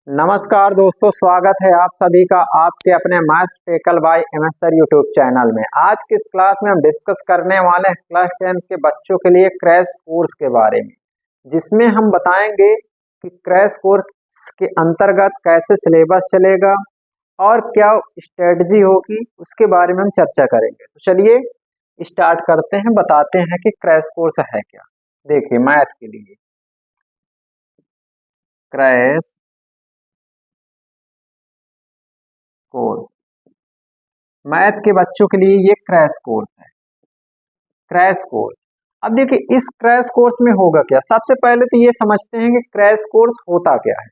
नमस्कार दोस्तों, स्वागत है आप सभी का आपके अपने maths tackle by MS sir YouTube channel में। आज की इस क्लास में हम डिस्कस करने वाले हैं क्लास 10 के बच्चों के लिए क्रैश कोर्स के बारे में, जिसमें हम बताएंगे कि क्रैश कोर्स के अंतर्गत कैसे सिलेबस चलेगा और क्या स्ट्रेटजी होगी, उसके बारे में हम चर्चा करेंगे। तो चलिए स्टार्ट करते हैं, बताते हैं कि क्रैश कोर्स है क्या। देखिए, मैथ के लिए क्रैश कोर्स, मैथ के बच्चों के लिए ये क्रैश कोर्स है। क्रैश कोर्स, अब देखिए इस क्रैश कोर्स में होगा क्या। सबसे पहले तो ये समझते हैं कि क्रैश कोर्स होता क्या है।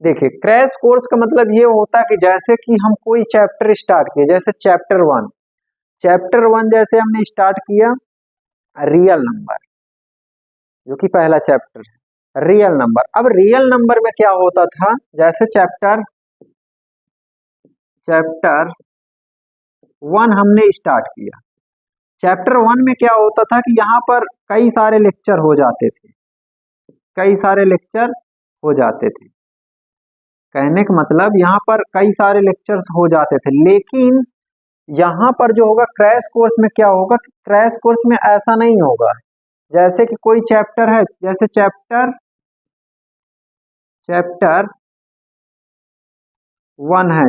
देखिए, क्रैश कोर्स का मतलब ये होता है कि जैसे कि हम कोई चैप्टर स्टार्ट किए, जैसे चैप्टर वन जैसे हमने स्टार्ट किया रियल नंबर, जो कि पहला चैप्टर है रियल नंबर। अब रियल नंबर में क्या होता था, जैसे चैप्टर वन हमने स्टार्ट किया। चैप्टर वन में क्या होता था कि यहाँ पर कई सारे लेक्चर हो जाते थे, कहने का मतलब यहाँ पर कई सारे लेक्चर्स हो जाते थे। लेकिन यहाँ पर जो होगा क्रैश कोर्स में क्या होगा, क्रैश कोर्स में ऐसा नहीं होगा। जैसे कि कोई चैप्टर है, जैसे चैप्टर वन है,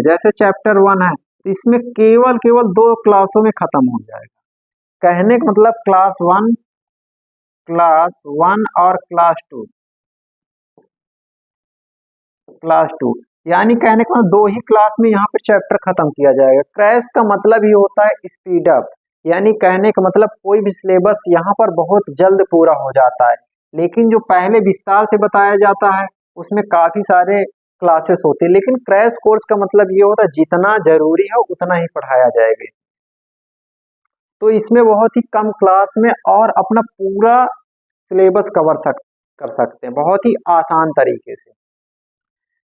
तो इसमें केवल 2 क्लासों में खत्म हो जाएगा। कहने का मतलब क्लास वन और क्लास टू, यानी कहने का मतलब 2 ही क्लास में यहाँ पर चैप्टर खत्म किया जाएगा। क्रैश का मतलब ही होता है स्पीड अप, यानी कहने का मतलब कोई भी सिलेबस यहाँ पर बहुत जल्द पूरा हो जाता है। लेकिन जो पहले विस्तार से बताया जाता है उसमें काफी सारे क्लासेस होते हैं। लेकिन क्रैश कोर्स का मतलब ये होता है जितना जरूरी है उतना ही पढ़ाया जाएगा। तो इसमें बहुत ही कम क्लास में और अपना पूरा सिलेबस कर सकते हैं बहुत ही आसान तरीके से।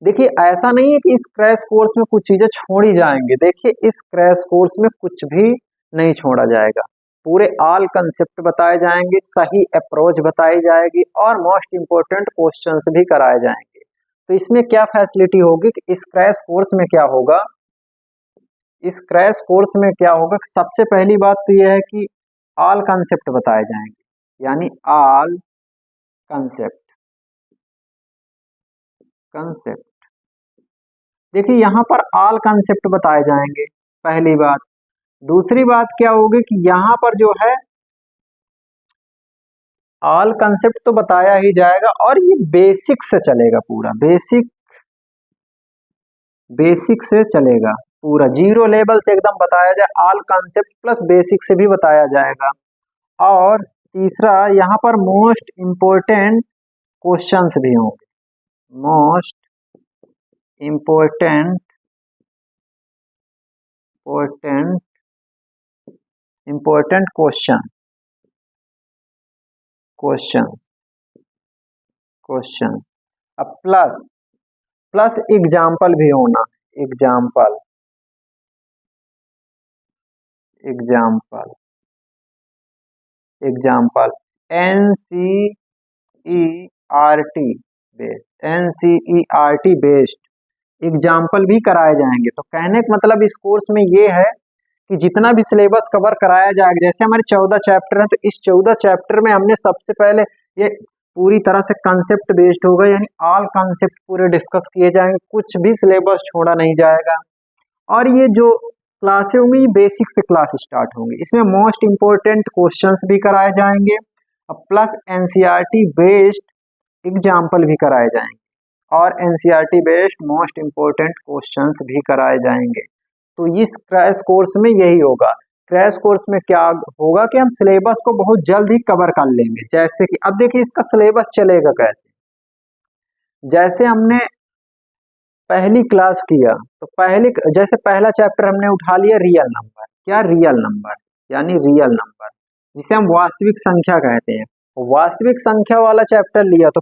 देखिए, ऐसा नहीं है कि इस क्रैश कोर्स में कुछ चीजें छोड़ी जाएंगे। देखिए, इस क्रैश कोर्स में कुछ भी नहीं छोड़ा जाएगा, पूरे ऑल कंसेप्ट बताए जाएंगे, सही अप्रोच बताई जाएगी और मोस्ट इंपोर्टेंट क्वेश्चंस भी कराए जाएंगे। तो इसमें क्या फैसिलिटी होगी कि इस क्रैश कोर्स में क्या होगा, सबसे पहली बात तो यह है कि ऑल कंसेप्ट बताए जाएंगे, यानी ऑल कंसेप्ट। देखिए, यहाँ पर ऑल कंसेप्ट बताए जाएंगे, पहली बात। दूसरी बात क्या होगी कि यहाँ पर जो है ऑल कंसेप्ट तो बताया ही जाएगा और ये बेसिक से चलेगा, पूरा बेसिक से चलेगा, पूरा 0 लेवल से एकदम बताया जाए। ऑल कंसेप्ट प्लस बेसिक से भी बताया जाएगा। और तीसरा, यहाँ पर मोस्ट इम्पोर्टेंट क्वेश्चंस भी होंगे, मोस्ट इम्पोर्टेंट क्वेश्चन। अब प्लस एग्जाम्पल भी होना, एग्जाम्पल एनसीईआरटी बेस्ड एग्जाम्पल भी कराए जाएंगे। तो कहने का मतलब इस कोर्स में ये है कि जितना भी सिलेबस कवर कराया जाएगा, जैसे हमारे 14 चैप्टर हैं, तो इस 14 चैप्टर में हमने सबसे पहले ये पूरी तरह से कंसेप्ट बेस्ड होगा, यानी ऑल कंसेप्ट पूरे डिस्कस किए जाएंगे, कुछ भी सिलेबस छोड़ा नहीं जाएगा। और ये जो क्लासें होंगी ये बेसिक से क्लास स्टार्ट होंगी, इसमें मोस्ट इंपोर्टेंट क्वेश्चंस भी कराए जाएंगे और प्लस एनसीईआरटी बेस्ड एग्जाम्पल भी कराए जाएंगे और NCERT based most important questions भी कराए जाएंगे। तो इस क्रैश कोर्स में यही होगा। क्रैश कोर्स में क्या होगा कि हम सिलेबस को बहुत जल्द ही कवर कर लेंगे। जैसे कि अब देखिए इसका सिलेबस चलेगा कैसे। जैसे हमने पहली क्लास किया तो जैसे पहला चैप्टर हमने उठा लिया रियल नंबर, यानी रियल नंबर जिसे हम वास्तविक संख्या कहते हैं। वास्तविक संख्या वाला चैप्टर लिया तो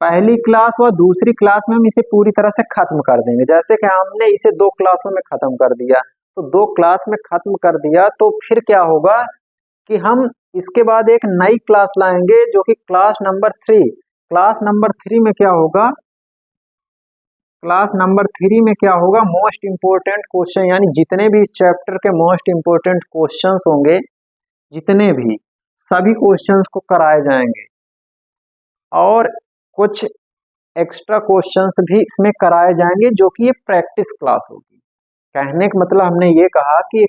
पहली क्लास व दूसरी क्लास में हम इसे पूरी तरह से खत्म कर देंगे। जैसे कि हमने इसे 2 क्लासों में खत्म कर दिया, तो 2 क्लास में खत्म कर दिया, तो फिर क्या होगा कि हम इसके बाद एक नई क्लास लाएंगे जो कि क्लास नंबर 3 में क्या होगा क्लास नंबर 3 में क्या होगा, मोस्ट इम्पोर्टेंट क्वेश्चन, यानी जितने भी इस चैप्टर के मोस्ट इम्पोर्टेंट क्वेश्चंस होंगे, जितने भी सभी क्वेश्चंस को कराए जाएंगे और कुछ एक्स्ट्रा क्वेश्चंस भी इसमें कराए जाएंगे, जो कि ये प्रैक्टिस क्लास होगी। कहने का मतलब हमने ये कहा कि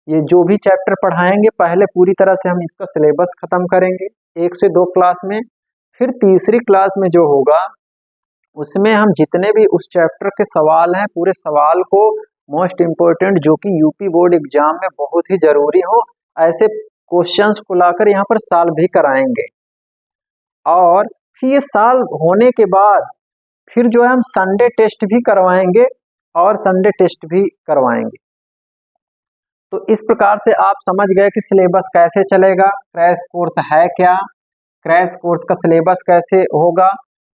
ये जो भी चैप्टर पढ़ाएंगे पहले पूरी तरह से हम इसका सिलेबस खत्म करेंगे 1 से 2 क्लास में, फिर तीसरी क्लास में जो होगा उसमें हम जितने भी उस चैप्टर के सवाल हैं पूरे सवाल को, मोस्ट इम्पोर्टेंट जो कि यूपी बोर्ड एग्जाम में बहुत ही जरूरी हो, ऐसे क्वेश्चंस को लाकर यहाँ पर सॉल्व भी कराएंगे। और फिर ये सॉल्व होने के बाद फिर जो है हम संडे टेस्ट भी करवाएंगे और संडे टेस्ट भी करवाएंगे। तो इस प्रकार से आप समझ गए कि सिलेबस कैसे चलेगा, क्रैश कोर्स है क्या, क्रैश कोर्स का सिलेबस कैसे होगा।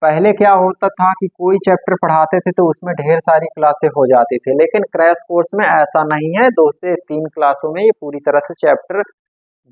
पहले क्या होता था कि कोई चैप्टर पढ़ाते थे तो उसमें ढेर सारी क्लासें हो जाती थी, लेकिन क्रैश कोर्स में ऐसा नहीं है। 2 से 3 क्लासों में ये पूरी तरह से चैप्टर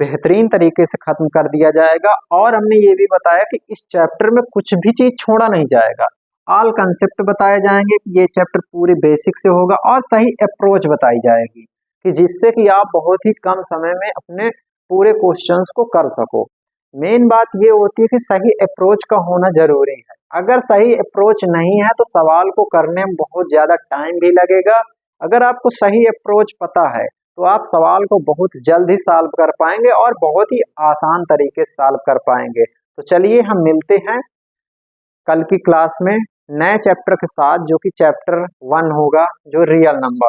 बेहतरीन तरीके से खत्म कर दिया जाएगा। और हमने ये भी बताया कि इस चैप्टर में कुछ भी चीज छोड़ा नहीं जाएगा, ऑल कंसेप्ट बताए जाएंगे कि ये चैप्टर पूरे बेसिक से होगा, और सही अप्रोच बताई जाएगी कि जिससे कि आप बहुत ही कम समय में अपने पूरे क्वेश्चंस को कर सको। मेन बात ये होती है कि सही अप्रोच का होना जरूरी है। अगर सही अप्रोच नहीं है तो सवाल को करने में बहुत ज्यादा टाइम भी लगेगा। अगर आपको सही अप्रोच पता है तो आप सवाल को बहुत जल्द ही सॉल्व कर पाएंगे और बहुत ही आसान तरीके से सॉल्व कर पाएंगे। तो चलिए हम मिलते हैं कल की क्लास में नए चैप्टर के साथ, जो कि चैप्टर 1 होगा, जो रियल नंबर।